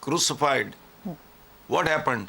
crucified, what happened?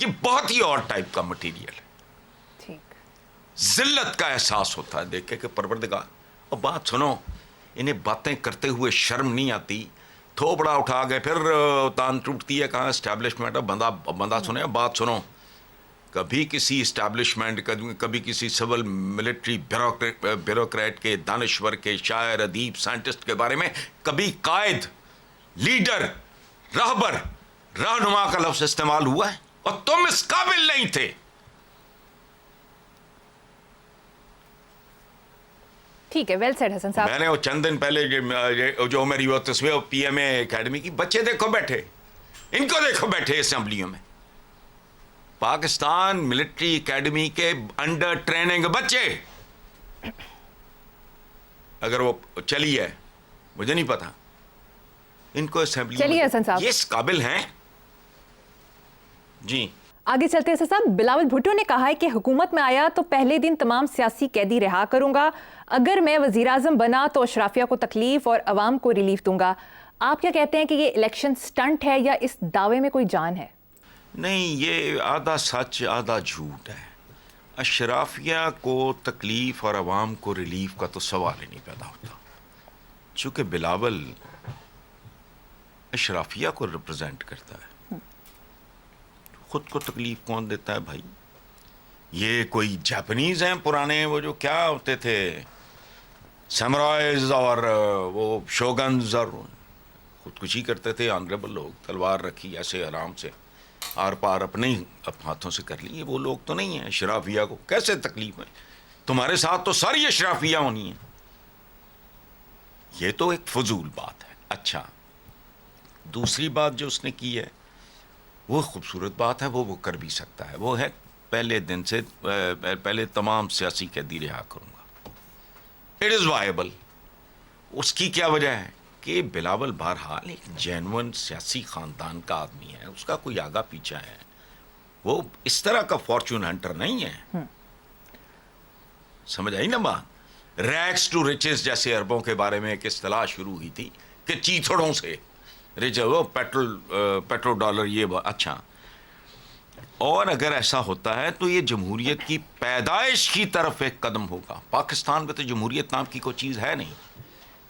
یہ بہت ہی اور ٹائپ کا مٹیریل ہے. ٹھیک. ذلت کا احساس ہوتا ہے دیکھ کے کہ پروردگار. اور بات سنو, انہیں باتیں کرتے ہوئے شرم نہیں آتی, تھوبڑا اٹھا گئے پھر تان ٹوٹتی ہے کہاں اسٹیبلشمنٹ. بندہ سنے بات سنو, کبھی کسی اسٹیبلشمنٹ, کبھی کسی سول ملٹری بیوروکریٹ کے, دانشور کے, شاعر, ادیب, سائنٹسٹ کے بارے میں کبھی قائد, لیڈر, راہبر, رہنما کا لفظ استعمال ہوا ہے؟ اور تم اس قابل نہیں تھے. ٹھیک ہے, ویل سیڈ حسن صاحب. میں نے وہ چند دن پہلے جو میری وہ تصویر پی ایم اے اکیڈمی کی, بچے دیکھو بیٹھے, ان کو دیکھو بیٹھے اسمبلیوں میں, پاکستان ملٹری اکیڈمی کے انڈر ٹریننگ بچے. اگر وہ چلی ہے مجھے نہیں پتا, ان کو اسمبلی چلیے حسن صاحب, یہ اس قابل ہیں. جی آگے چلتے ہیں حسن صاحب. بلاول بھٹو نے کہا ہے کہ حکومت میں آیا تو پہلے دن تمام سیاسی قیدی رہا کروں گا, اگر میں وزیر اعظم بنا تو اشرافیہ کو تکلیف اور عوام کو ریلیف دوں گا. آپ کیا کہتے ہیں کہ یہ الیکشن سٹنٹ ہے یا اس دعوے میں کوئی جان ہے؟ نہیں, یہ آدھا سچ آدھا جھوٹ ہے. اشرافیہ کو تکلیف اور عوام کو ریلیف کا تو سوال ہی نہیں پیدا ہوتا, چونکہ بلاول اشرافیہ کو ریپرزینٹ کرتا ہے. خود کو تکلیف کون دیتا ہے بھائی؟ یہ کوئی جاپنیز ہیں پرانے, وہ جو کیا ہوتے تھے, سیمورائز اور وہ شوگنز, اور خودکشی کرتے تھے آنریبل لوگ, تلوار رکھی ایسے آرام سے آر پار اپنے ہاتھوں سے کر لی. وہ لوگ تو نہیں ہیں. اشرافیہ کو کیسے تکلیف ہے؟ تمہارے ساتھ تو ساری اشرافیہ ہونی ہیں. یہ تو ایک فضول بات ہے. اچھا, دوسری بات جو اس نے کی ہے وہ خوبصورت بات ہے, وہ کر بھی سکتا ہے. وہ ہے پہلے دن سے پہلے تمام سیاسی قیدی رہا کروں گا. It is viable. اس کی کیا وجہ ہے کہ بلاول بہرحال ایک جینون سیاسی خاندان کا آدمی ہے, اس کا کوئی آگا پیچھا ہے, وہ اس طرح کا فارچون ہنٹر نہیں ہے. سمجھ آئی نا بات؟ ریکس ٹو ریچز جیسے عربوں کے بارے میں ایک اصطلاح شروع ہوئی تھی کہ چیتھڑوں سے رچ, وہ پیٹرو ڈالر, یہ اچھا. اور اگر ایسا ہوتا ہے تو یہ جمہوریت کی پیدائش کی طرف ایک قدم ہوگا. پاکستان میں تو جمہوریت نام کی کوئی چیز ہے نہیں.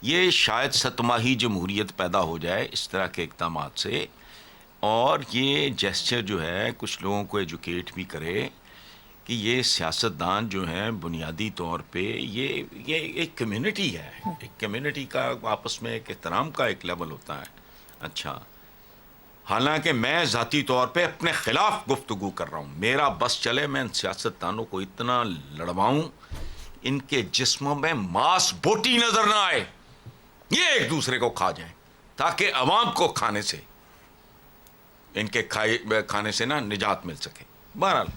یہ شاید ستماہی جمہوریت پیدا ہو جائے اس طرح کے اقدامات سے, اور یہ جیسچر جو ہے کچھ لوگوں کو ایجوکیٹ بھی کرے کہ یہ سیاستدان جو ہیں بنیادی طور پہ یہ ایک کمیونٹی ہے. ایک کمیونٹی کا آپس میں ایک احترام کا ایک لیول ہوتا ہے. اچھا, حالانکہ میں ذاتی طور پہ اپنے خلاف گفتگو کر رہا ہوں. میرا بس چلے میں ان سیاستدانوں کو اتنا لڑواؤں ان کے جسموں میں ماس بوٹی نظر نہ آئے, یہ ایک دوسرے کو کھا جائیں تاکہ عوام کو کھانے سے, ان کے کھانے سے نا نجات مل سکے. بہرحال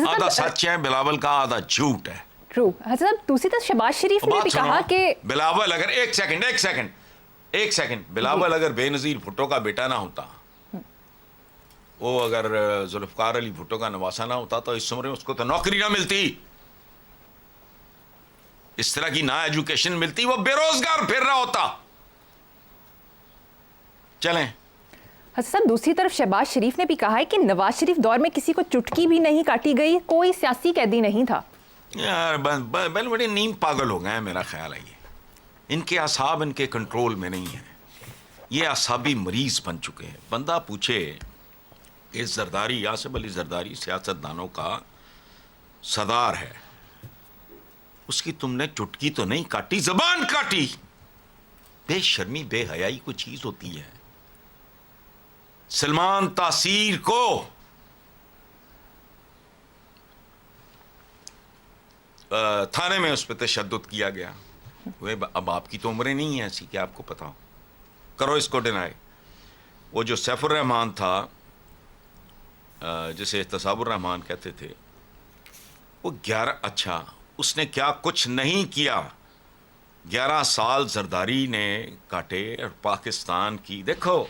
آدھا سچ ہے بلاول کا, آدھا جھوٹ ہے. ٹرو. حسن صاحب, دوسری طرف شہباز شریف نے بھی کہا کہ بلاول اگر ایک سیکنڈ بلاول اگر بے نظیر بھٹو کا بیٹا نہ ہوتا, وہ اگر ذوالفقار علی بھٹو کا نواسا نہ ہوتا تو اس عمر میں اس کو تو نوکری نہ ملتی, اس طرح کی نہ ایجوکیشن ملتی, وہ بے روزگار پھر رہا ہوتا. چلیں. حسن صاحب, دوسری طرف شہباز شریف نے بھی کہا ہے کہ نواز شریف دور میں کسی کو چٹکی بھی نہیں کاٹی گئی, کوئی سیاسی قیدی نہیں تھا. یار بڑے نیم پاگل ہو گئے ہیں میرا خیال ہے. یہ ان کے اعصاب ان کے کنٹرول میں نہیں ہیں, یہ اعصابی مریض بن چکے ہیں. بندہ پوچھے کہ زرداری, آصف علی زرداری سیاستدانوں کا صدار ہے, اس کی تم نے چٹکی تو نہیں کاٹی, زبان کاٹی. بے شرمی بے حیائی کوئی چیز ہوتی ہے. سلمان تاثیر کو تھانے میں اس پہ تشدد کیا گیا. اب آپ کی تو عمریں نہیں ہیں ایسی کہ آپ کو پتا ہو, کرو اس کو ڈینائی. وہ جو سیف الرحمان تھا, جسے احتساب الرحمان کہتے تھے, وہ 11, اچھا اس نے کیا کچھ نہیں کیا. 11 سال زرداری نے کاٹے, اور پاکستان کی دیکھو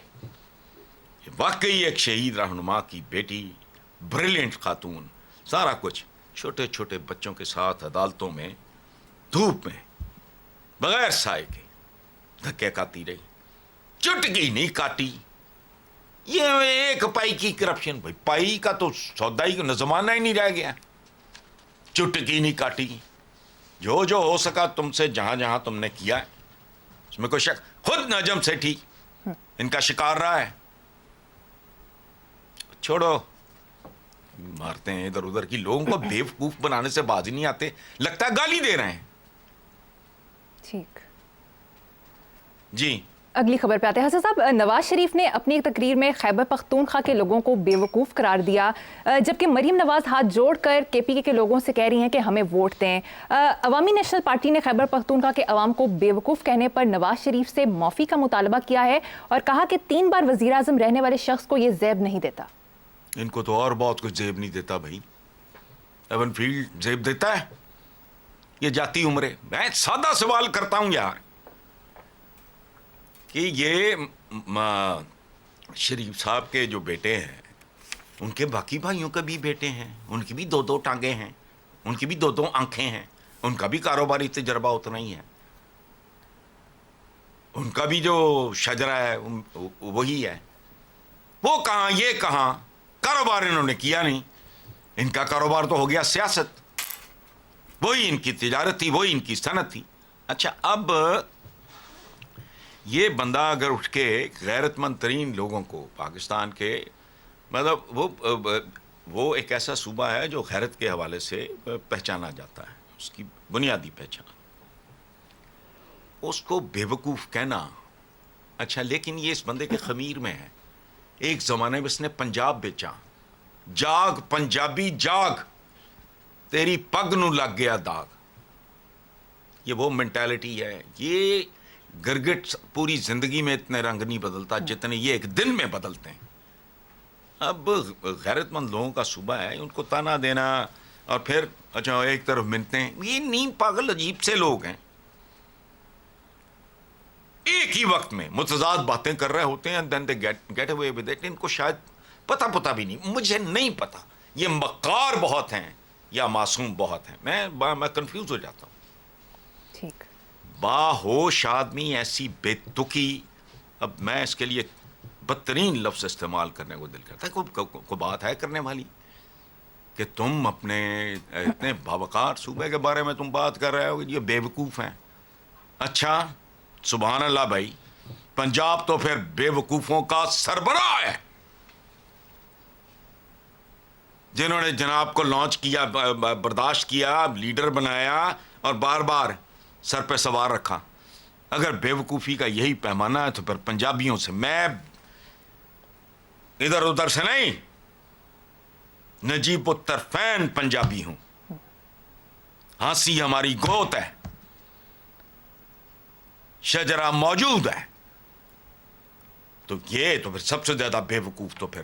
واقعی ایک شہید رہنما کی بیٹی, بریلینٹ خاتون, سارا کچھ, چھوٹے چھوٹے بچوں کے ساتھ عدالتوں میں دھوپ میں بغیر سائے کے دھکے کھاتی رہی, چٹکی نہیں کاٹی. یہ ایک پائی کی کرپشن، بھائی پائی کا تو سودا ہی زمانہ ہی نہیں رہ گیا، چٹکی نہیں کاٹی. جو جو ہو سکا تم سے جہاں جہاں تم نے کیا ہے اس میں کوئی شک. خود نجم سیٹھی ان کا شکار رہا ہے. چھوڑو، مارتے ہیں ادھر ادھر کی، لوگوں کو بیوقوف بنانے سے باز ہی نہیں آتے، لگتا ہے گالی دے رہے ہیں. ٹھیک، جی اگلی خبر پہ آتے ہیں. حسن صاحب، نواز شریف نے اپنی ایک تقریر میں خیبر پختونخوا کے لوگوں کو بیوقوف قرار دیا، جبکہ مریم نواز ہاتھ جوڑ کر کے پی کے لوگوں سے کہہ رہی ہیں کہ ہمیں ووٹ دیں. عوامی نیشنل پارٹی نے خیبر پختونخوا کے عوام کو بیوقوف کہنے پر نواز شریف سے معافی کا مطالبہ کیا ہے اور کہا کہ 3 بار وزیر اعظم رہنے والے شخص کو یہ زیب نہیں دیتا. ان کو تو اور بہت کچھ زیب نہیں دیتا بھائی. ایون فیلڈ زیب دیتا ہے، یہ جاتی عمریں. میں سادہ سوال کرتا ہوں یار کہ یہ شریف صاحب کے جو بیٹے ہیں ان کے باقی بھائیوں کے بھی بیٹے ہیں، ان کی بھی 2 ٹانگیں ہیں، ان کی بھی 2 آنکھیں ہیں، ان کا بھی کاروباری تجربہ اتنا ہی ہے، ان کا بھی جو شجرہ ہے وہی ہے. وہ کہاں یہ کہاں، کاروبار انہوں نے کیا نہیں. ان کا کاروبار تو ہو گیا سیاست، وہی ان کی تجارت تھی، وہی ان کی صنعت تھی. اچھا، اب یہ بندہ اگر اٹھ کے غیرت مند ترین لوگوں کو پاکستان کے، مطلب وہ ایک ایسا صوبہ ہے جو غیرت کے حوالے سے پہچانا جاتا ہے، اس کی بنیادی پہچان، اس کو بیوقوف کہنا. اچھا، لیکن یہ اس بندے کے خمیر میں ہے. ایک زمانے میں اس نے پنجاب بیچا. جاگ پنجابی جاگ، تیری پگ نو لگ گیا داغ. یہ وہ مینٹالٹی ہے. یہ گرگٹ پوری زندگی میں اتنے رنگ نہیں بدلتا جتنے یہ ایک دن میں بدلتے ہیں. اب غیرت مند لوگوں کا صوبہ ہے، ان کو تانا دینا اور پھر اچھا ایک طرف منتیں، یہ نیم پاگل عجیب سے لوگ ہیں. ایک ہی وقت میں متضاد باتیں کر رہے ہوتے ہیں، then they get away with it. ان کو شاید پتہ بھی نہیں، مجھے نہیں پتا یہ مکار بہت ہیں یا معصوم بہت ہیں. میں کنفیوز ہو جاتا ہوں. ٹھیک، باہوش آدمی ایسی بے تکی. اب میں اس کے لیے بدترین لفظ استعمال کرنے کو دل کرتا ہے. کوئی بات ہے کرنے والی کہ تم اپنے اتنے باوقار صوبے کے بارے میں تم بات کر رہے ہو کہ یہ بیوقوف ہیں. اچھا سبحان اللہ بھائی، پنجاب تو پھر بیوقوفوں کا سربراہ ہے، جنہوں نے جناب کو لانچ کیا، برداشت کیا، لیڈر بنایا اور بار بار سر پہ سوار رکھا. اگر بیوقوفی کا یہی پیمانہ ہے تو پھر پنجابیوں سے، میں ادھر ادھر سے نہیں، نجیب الطرفین پنجابی ہوں. ہنسی ہماری گوت ہے، شجرہ موجود ہے. تو یہ تو پھر سب سے زیادہ بیوقوف تو پھر